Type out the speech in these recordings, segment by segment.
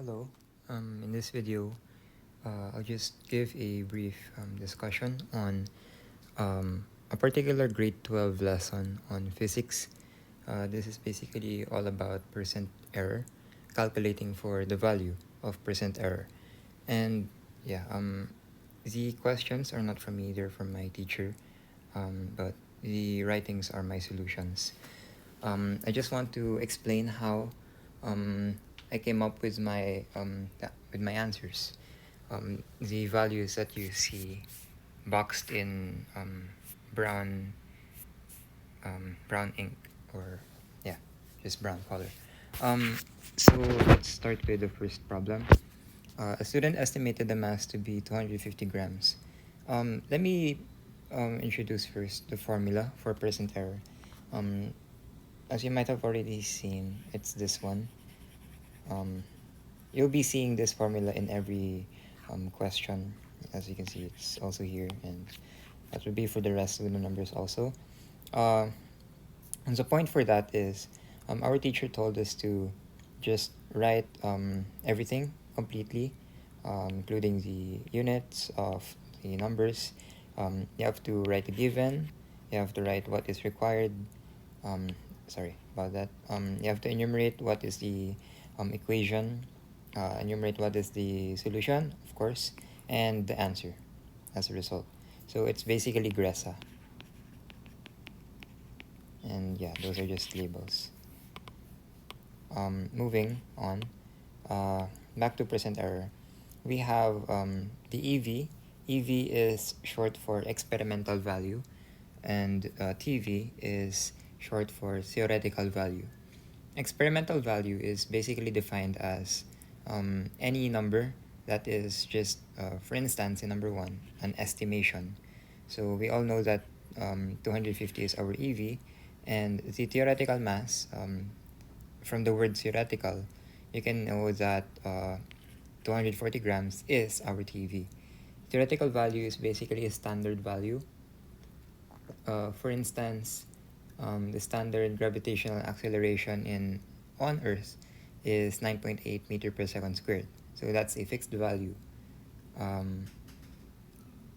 Hello. In this video, I'll just give a brief discussion on a particular grade 12 lesson on physics. This is basically all about percent error, calculating for the value of percent error. And yeah, the questions are not from me, they're from my teacher, but the writings are my solutions. I just want to explain how um, I came up with my answers. The values that you see boxed in brown brown ink, or yeah, just brown color. Um, so let's start with the first problem. A student estimated the mass to be 250 grams. Let me introduce first the formula for percent error. Um, as you might have already seen, it's this one. Um, you'll be seeing this formula in every question. As you can see, it's also here, and that would be for the rest of the numbers also. Uh, and the point for that is, our teacher told us to just write everything completely, including the units of the numbers. You have to write the given, you have to write what is required. um, Sorry about that. You have to enumerate what is the equation, enumerate what is the solution, of course, and the answer as a result. So it's basically GRESA. And yeah, those are just labels. Moving on, back to percent error. We have the EV. EV is short for experimental value, and TV is short for theoretical value. Experimental value is basically defined as any number that is just, for instance, in number one, an estimation. So we all know that 250 is our EV, and the theoretical mass, from the word theoretical, you can know that 240 grams is our TV. Theoretical value is basically a standard value. For instance, the standard gravitational acceleration on Earth is 9.8 meter per second squared. So that's a fixed value. Um,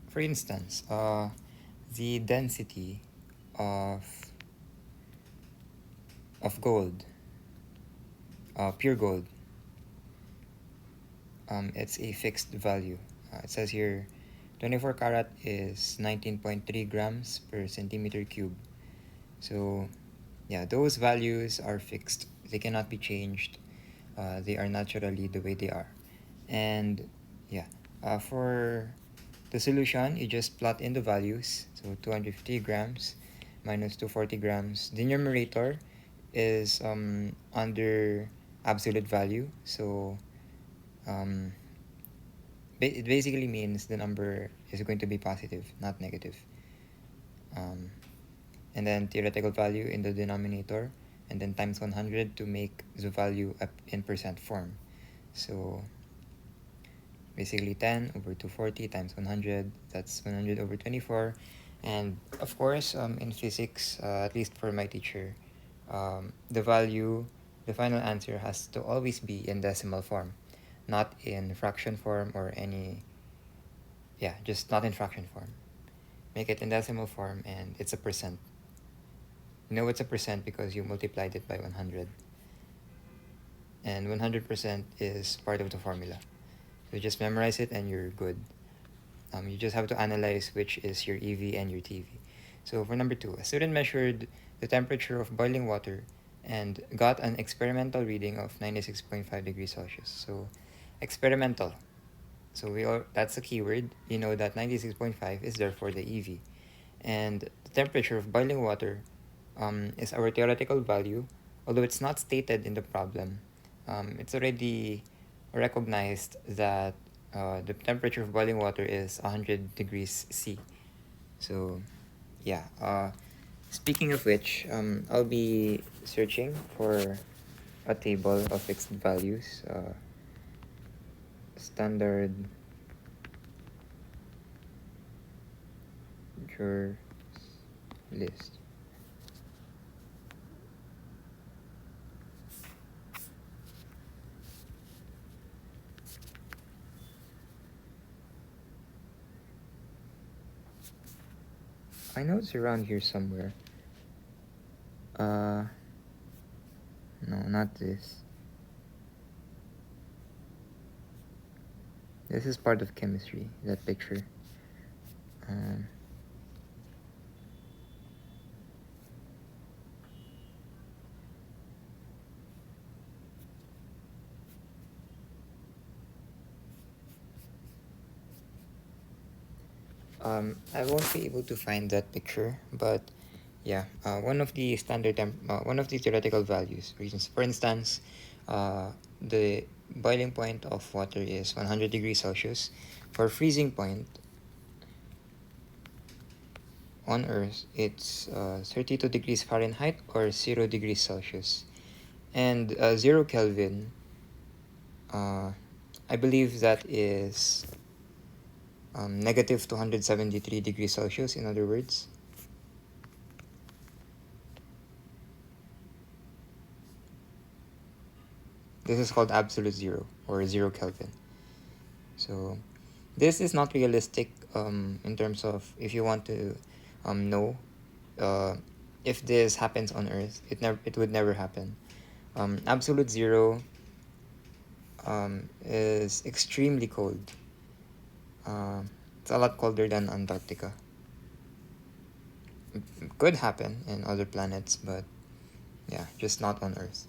for instance, the density of gold, pure gold, it's a fixed value. It says here 24 karat is 19.3 grams per centimeter cube. So yeah, those values are fixed. They cannot be changed. They are naturally the way they are. And yeah, for the solution, you just plot in the values. So 250 grams minus 240 grams. The numerator is under absolute value. So um, it basically means the number is going to be positive, not negative. Um, and then theoretical value in the denominator, and then times 100 to make the value up in percent form. So basically 10 over 240 times 100, that's 100 over 24. And of course, in physics, at least for my teacher, the value, the final answer has to always be in decimal form, not in fraction form or any, yeah, just not in fraction form. Make it in decimal form, and it's a percent. You know it's a percent because you multiplied it by 100. And 100% is part of the formula. So just memorize it and you're good. You just have to analyze which is your EV and your TV. So for number two, a student measured the temperature of boiling water and got an experimental reading of 96.5 degrees Celsius. So experimental. So that's a keyword. You know that 96.5 is therefore the EV. And the temperature of boiling water is our theoretical value, although it's not stated in the problem. It's already recognized that the temperature of boiling water is 100 degrees C. So, yeah. Speaking of which, I'll be searching for a table of fixed values. Standard your list. I know it's around here somewhere. No, not this. This is part of chemistry, that picture. Um, I won't be able to find that picture, but yeah, one of the theoretical values, reasons. For instance, the boiling point of water is 100 degrees Celsius. For freezing point on Earth, it's 32 degrees Fahrenheit or 0 degrees Celsius. And 0 Kelvin, I believe that is negative 273 degrees Celsius, in other words. This is called absolute zero or 0 Kelvin. So this is not realistic in terms of if you want to know if this happens on Earth, it would never happen. Absolute zero is extremely cold. It's a lot colder than Antarctica. It could happen in other planets, but yeah, just not on Earth.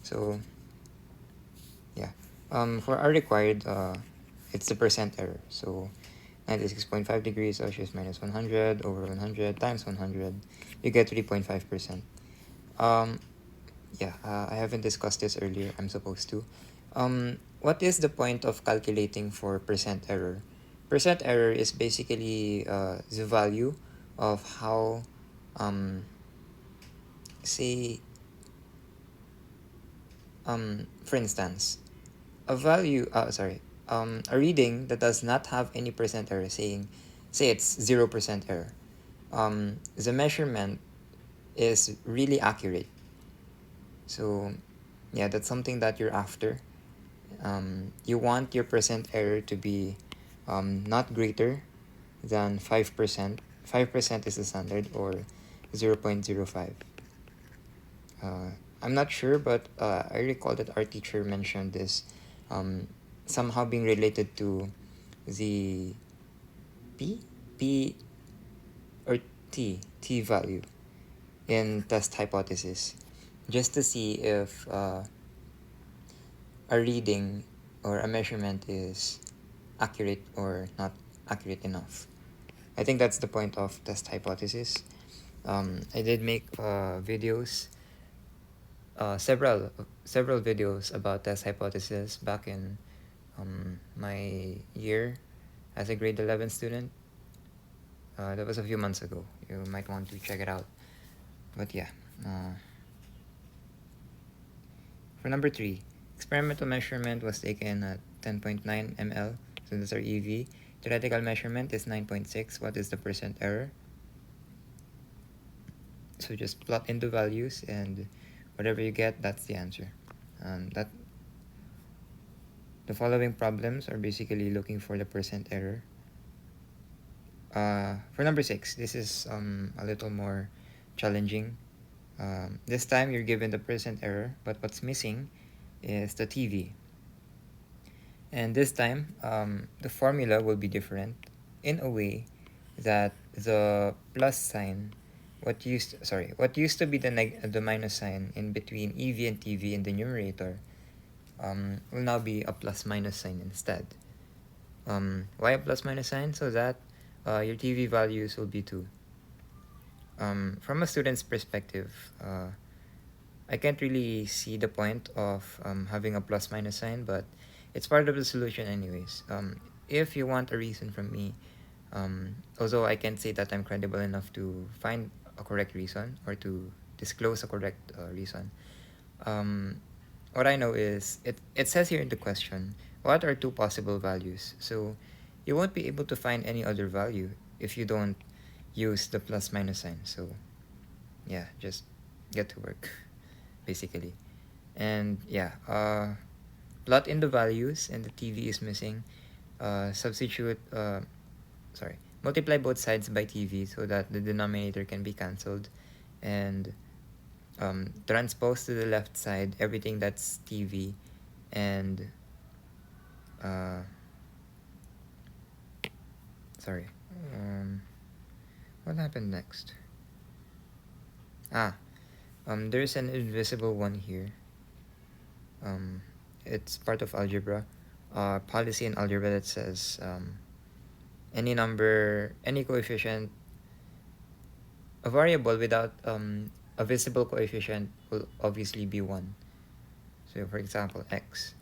So yeah, for our required, it's the percent error. So 96.5 degrees Celsius minus 100 over 100 times 100, you get 3.5%. Yeah, I haven't discussed this earlier. I'm supposed to. What is the point of calculating for percent error? Percent error is basically the value of how, say, for instance, a reading that does not have any percent error, say it's 0% error. The measurement is really accurate. So, yeah, that's something that you're after. You want your percent error to be not greater than 5%. 5% is the standard, or 0.05. I'm not sure, but I recall that our teacher mentioned this somehow being related to the P, P or T value in test hypothesis, just to see if a reading or a measurement is accurate or not accurate enough. I think that's the point of test hypothesis. I did make videos, several videos about test hypothesis back in my year as a grade 11 student. That was a few months ago. You might want to check it out. But yeah, for number 3, experimental measurement was taken at 10.9 ml, so that's our EV. Theoretical measurement is 9.6. What is the percent error? So just plot in the values, and whatever you get, that's the answer. The following problems are basically looking for the percent error. For number 6, this is a little more challenging. This time you're given the percent error, but what's missing is the TV. And this time, the formula will be different in a way that the plus sign, what used to be the minus sign in between EV and TV in the numerator, will now be a plus minus sign instead. Why a plus minus sign? So that your TV values will be 2. From a student's perspective, I can't really see the point of having a plus minus sign, but it's part of the solution anyways. If you want a reason from me, although I can't say that I'm credible enough to find a correct reason or to disclose a correct reason, what I know is it says here in the question, what are 2 possible values? So you won't be able to find any other value if you don't use the plus minus sign. So yeah, just get to work basically. And yeah, plot in the values, and the TV is missing. Substitute multiply both sides by TV so that the denominator can be cancelled, and transpose to the left side everything that's TV, and uh, sorry, um, what happened next? Ah, there's an invisible one here. Um, it's part of algebra, policy in algebra that says any number, any coefficient, a variable without a visible coefficient will obviously be 1. So for example, x,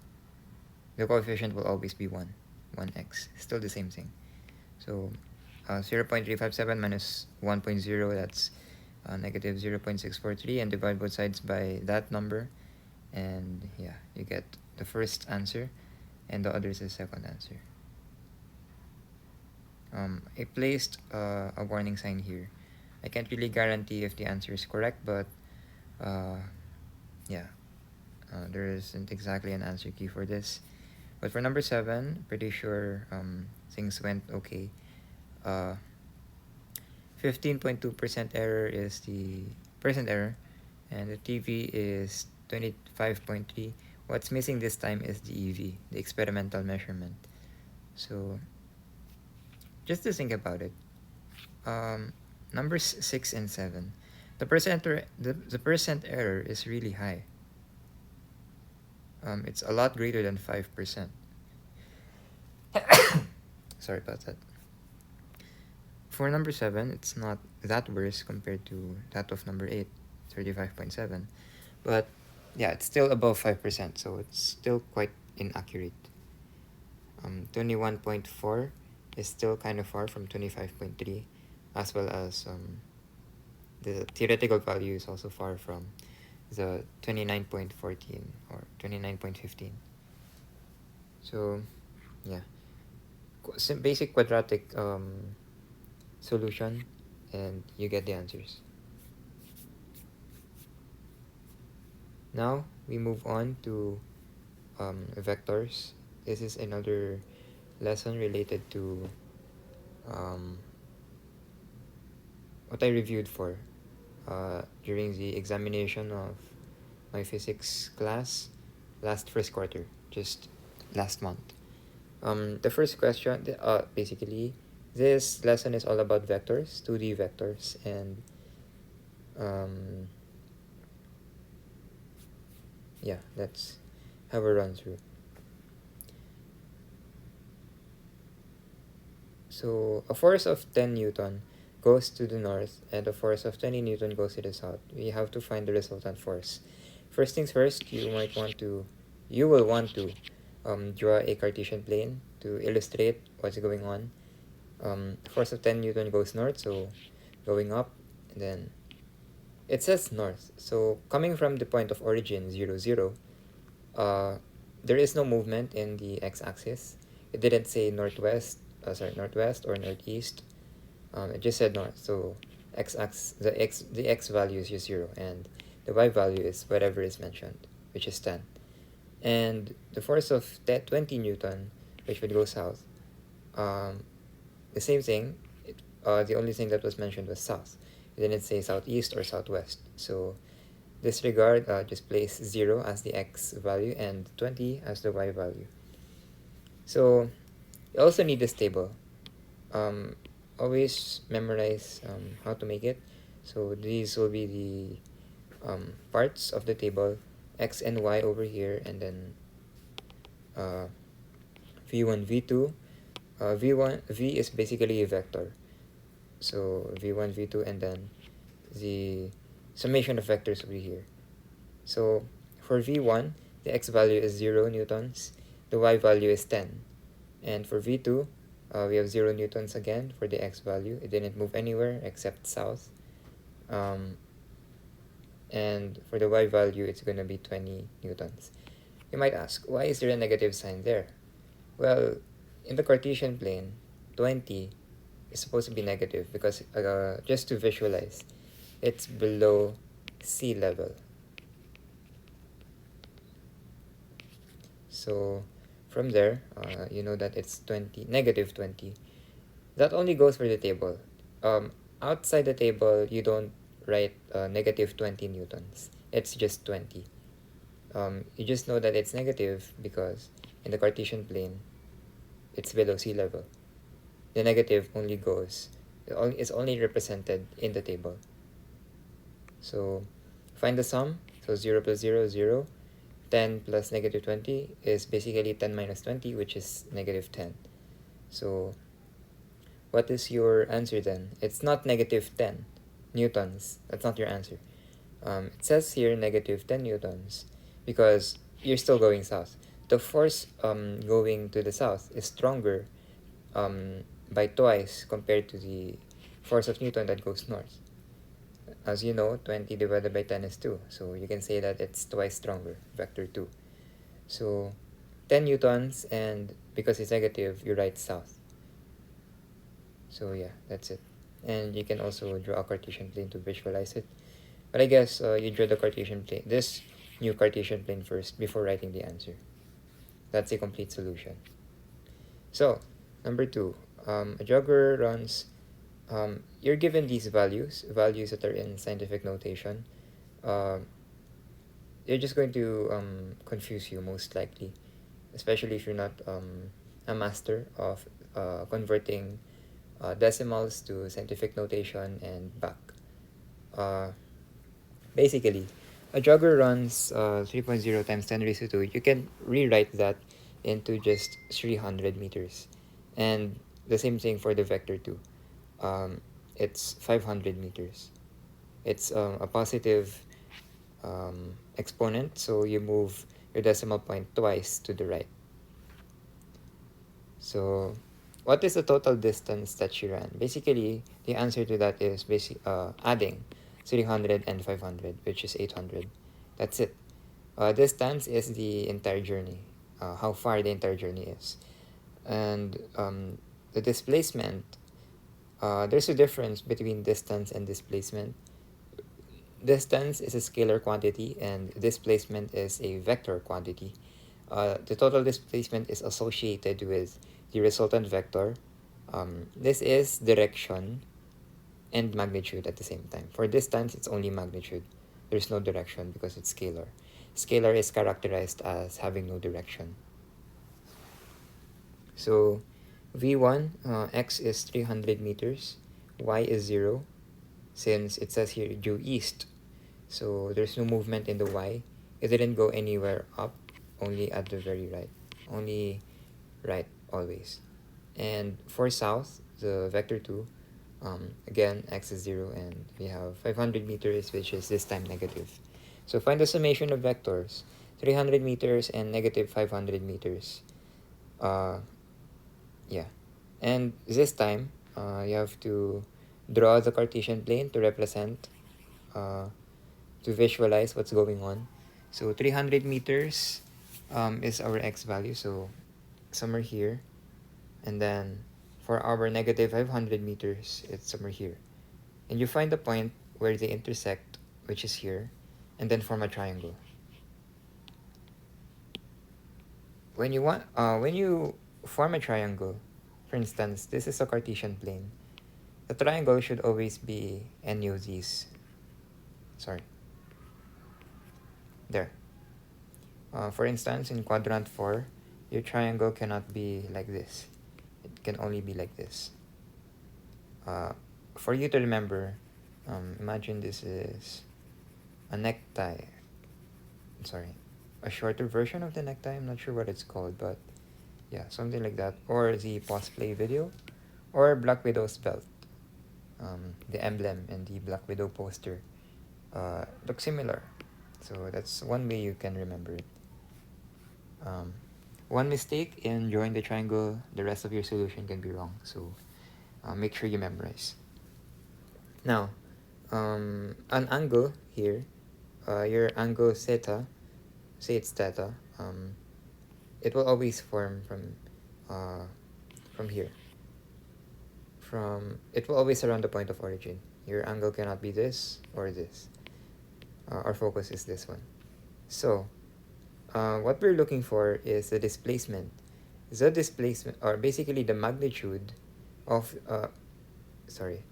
the coefficient will always be 1, 1x, still the same thing. So 0.357 minus 1.0, that's negative 0.643, and divide both sides by that number, and yeah, you get the first answer, and the other is the second answer. I placed a warning sign here. I can't really guarantee if the answer is correct, but yeah, there isn't exactly an answer key for this. But for number 7, pretty sure things went okay. 15.2% error is the percent error, and the TV is 25.3. What's missing this time is the EV, the experimental measurement. So just to think about it, numbers 6 and 7, the percent error is really high. It's a lot greater than 5%. Sorry about that. For number 7, it's not that worse compared to that of number 8, 35.7. But yeah, it's still above 5%, so it's still quite inaccurate. 21.4 is still kind of far from 25.3, as well as the theoretical value is also far from the 29.14 or 29.15. So yeah, some basic quadratic solution, and you get the answers. Now we move on to vectors. This is another lesson related to what I reviewed for during the examination of my physics class last first quarter, just last month. The first question, basically, this lesson is all about vectors, 2D vectors, and yeah, let's have a run through. So a force of 10 Newton goes to the north and a force of 20 Newton goes to the south. We have to find the resultant force. First things first, you will want to draw a Cartesian plane to illustrate what's going on. Force of 10 Newton goes north, so going up, and then it says north. So coming from the point of origin 0, 0, there is no movement in the x-axis. It didn't say northwest or northeast. It just said north. So the x value is just 0, and the y value is whatever is mentioned, which is 10. And the force of 20 Newton, which would go south, the same thing. The only thing that was mentioned was south. It didn't say southeast or southwest. So disregard, just place 0 as the x value and 20 as the y value. So you also need this table. Always memorize how to make it. So these will be the parts of the table, x and y over here, and then v1, v2. V is basically a vector. So v1, v2, and then the summation of vectors over here. So for v1, the x value is 0 newtons, the y value is 10. And for v2, we have 0 newtons again for the x value. It didn't move anywhere except south. And for the y value, it's going to be 20 newtons. You might ask, why is there a negative sign there? Well, in the Cartesian plane, 20 is supposed to be negative because, just to visualize, it's below sea level. So from there, you know that it's negative 20. That only goes for the table. Um, Outside the table, you don't write negative 20 newtons. It's just 20. You just know that it's negative because in the Cartesian plane, it's below sea level. The negative only goes, is only represented in the table. So find the sum. So 0 plus 0 is 0. 10 plus negative 20 is basically 10 minus 20, which is negative 10. So what is your answer then? It's not negative 10 newtons. That's not your answer. It says here negative 10 newtons because you're still going south. The force going to the south is stronger by twice compared to the force of Newton that goes north. As you know, 20 divided by 10 is 2. So you can say that it's twice stronger, vector 2. So 10 newtons, and because it's negative, you write south. So yeah, that's it. And you can also draw a Cartesian plane to visualize it. But I guess you draw the Cartesian plane, this new Cartesian plane first before writing the answer. That's a complete solution. So, number 2, a jogger runs, you're given these values that are in scientific notation. They're just going to confuse you most likely, especially if you're not a master of converting decimals to scientific notation and back. Basically, a jogger runs 3.0 times 10 raised to 2. You can rewrite that into just 300 meters. And the same thing for the vector 2. It's 500 meters. It's a positive exponent, so you move your decimal point twice to the right. So what is the total distance that she ran? Basically, the answer to that is adding 300 and 500, which is 800. That's it. Distance is the entire journey, how far the entire journey is. And the displacement, there's a difference between distance and displacement. Distance is a scalar quantity and displacement is a vector quantity. The total displacement is associated with the resultant vector. This is direction and magnitude at the same time. For distance, it's only magnitude. There's no direction because it's scalar. Scalar is characterized as having no direction. So v1, x is 300 meters, y is 0, since it says here due east. So there's no movement in the y. It didn't go anywhere up, only at the very right. Only right always. And for south, the vector 2, again, x is 0, and we have 500 meters, which is this time negative. So find the summation of vectors, 300 meters and negative 500 meters. Yeah. And this time, you have to draw the Cartesian plane to represent, to visualize what's going on. So 300 meters is our x value, so somewhere here. And then for our negative 500 meters, it's somewhere here. And you find the point where they intersect, which is here, and then form a triangle. When you form a triangle, for instance, this is a Cartesian plane. The triangle should always be any of these. Sorry. There. For instance, in quadrant 4, your triangle cannot be like this. It can only be like this. For you to remember, imagine this is a necktie. Sorry, a shorter version of the necktie. I'm not sure what it's called, but yeah, something like that. Or the Pause Play video, or Black Widow's belt. The emblem and the Black Widow poster look similar. So that's one way you can remember it. One mistake in drawing the triangle, the rest of your solution can be wrong. So make sure you memorize. Now, an angle here, your angle theta, say it's theta, it will always form from here. It will always surround the point of origin. Your angle cannot be this or this. Our focus is this one. So, what we're looking for is the displacement. The displacement, or basically the magnitude of sorry,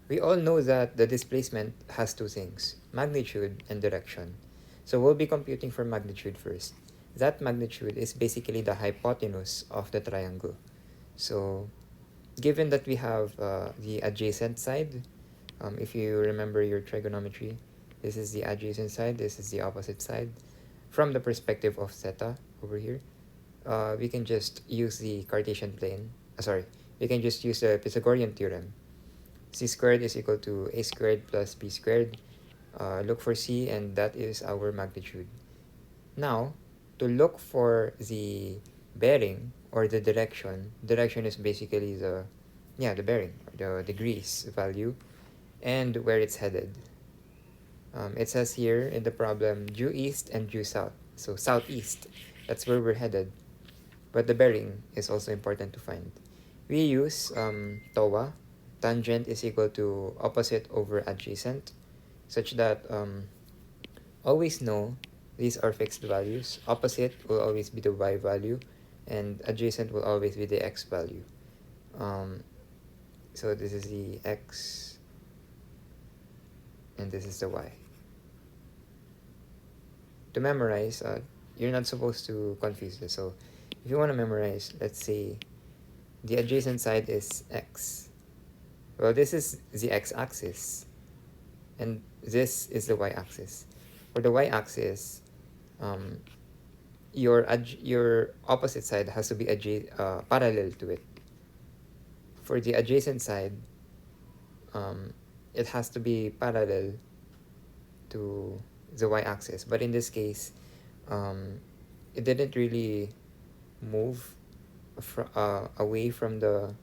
we all know that the displacement has two things, magnitude and direction. So we'll be computing for magnitude first. That magnitude is basically the hypotenuse of the triangle. So given that we have the adjacent side, if you remember your trigonometry, this is the adjacent side, this is the opposite side. From the perspective of theta over here, we can just use the Cartesian plane. We can just use the Pythagorean theorem. C squared is equal to a squared plus b squared. Look for c, and that is our magnitude. Now, to look for the bearing or the direction is basically the bearing, or the degrees value, and where it's headed. It says here in the problem due east and due south. So southeast, that's where we're headed. But the bearing is also important to find. We use TOA, tangent is equal to opposite over adjacent, such that always know these are fixed values. Opposite will always be the y value, and adjacent will always be the x value. So this is the x, and this is the y. To memorize, you're not supposed to confuse this. So if you want to memorize, let's say the adjacent side is x. Well, this is the x-axis, and this is the y-axis. For the y-axis, your opposite side has to be parallel to it. For the adjacent side, it has to be parallel to the y-axis. But in this case, it didn't really move away from the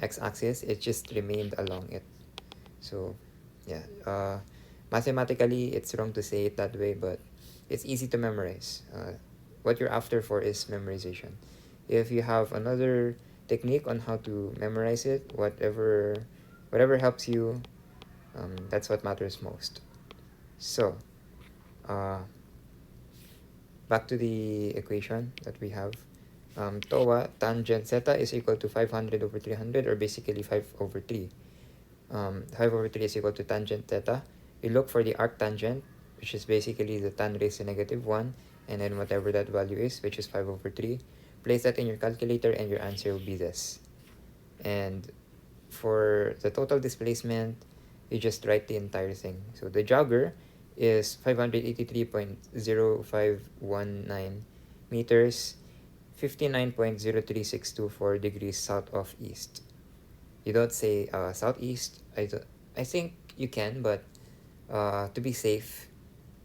x-axis. It just remained along it. So yeah, mathematically it's wrong to say it that way, but it's easy to memorize. What you're after for is memorization. If you have another technique on how to memorize it, whatever helps you, that's what matters most. So back to the equation that we have. TOA, tangent theta, is equal to 500 over 300, or basically 5 over 3. 5 over 3 is equal to tangent theta. We look for the arctangent, which is basically the tan raised to negative 1, and then whatever that value is, which is 5 over 3. Place that in your calculator, and your answer will be this. And for the total displacement, you just write the entire thing. So the jogger is 583.0519 meters, 59.03624 degrees south of east. You don't say southeast. I think you can, but to be safe,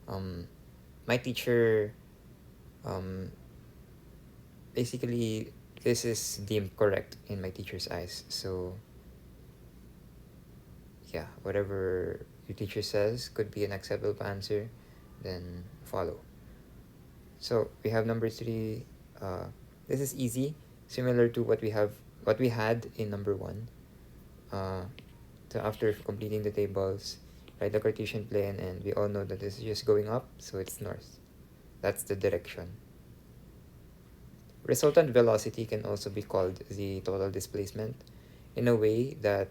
my teacher, basically, this is deemed correct in my teacher's eyes. So yeah, whatever your teacher says could be an acceptable answer, then follow. So we have number 3. This is easy, similar to what we had in number 1. So after completing the tables, write the Cartesian plane, and we all know that this is just going up, so it's north. That's the direction. Resultant velocity can also be called the total displacement, in a way that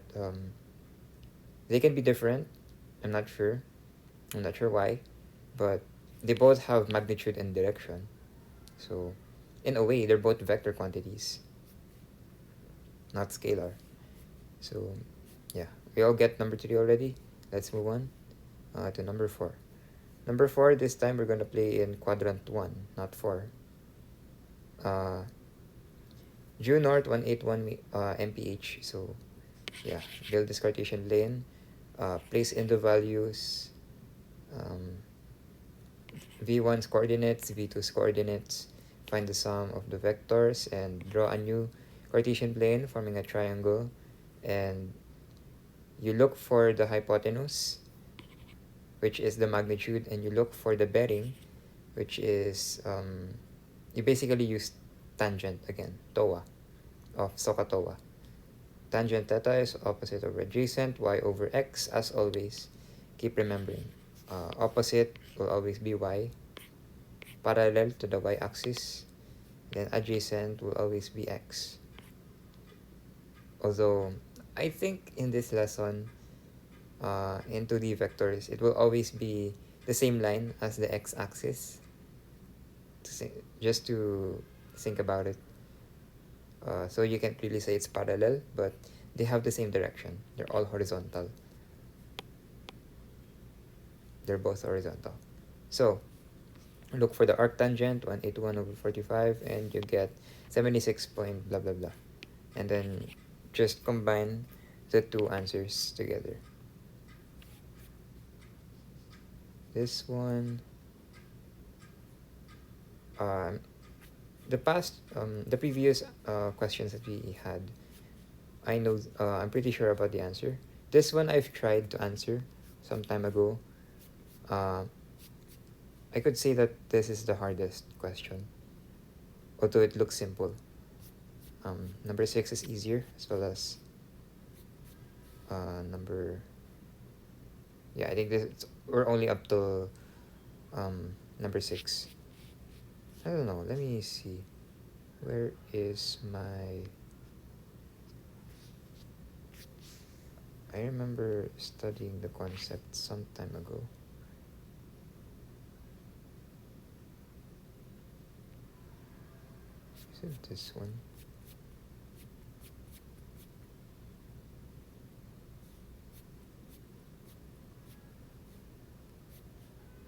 they can be different. I'm not sure why, but they both have magnitude and direction. So in a way, they're both vector quantities, not scalar. So yeah, we all get number 3 already. Let's move on to number 4. Number 4, this time we're going to play in quadrant 1, not 4. Due north 181 mph. So yeah, build this Cartesian plane. Place in the values, v1's coordinates, v2's coordinates. Find the sum of the vectors and draw a new Cartesian plane forming a triangle. And you look for the hypotenuse, which is the magnitude, and you look for the bearing, which is you basically use tangent again, TOA, of SOHCAHTOA. Tangent theta is opposite over adjacent, y over x, as always. Keep remembering. Opposite will always be y, parallel to the y-axis. Then adjacent will always be x. Although I think in this lesson, in 2D vectors, it will always be the same line as the x-axis. Just to think about it. So you can't really say it's parallel, but they have the same direction. They're all horizontal. They're both horizontal. So look for the arctangent 181 over 45, and you get 76 point blah blah blah. And then just combine the two answers together. This one, um, the previous questions that we had, I know, I'm pretty sure about the answer. This one I've tried to answer some time ago. Uh, I could say that this is the hardest question, although it looks simple. Number 6 is easier, as well as number. Yeah, I think we're only up to number 6. I don't know. Let me see. Where is my? I remember studying the concept some time ago. Is it this one?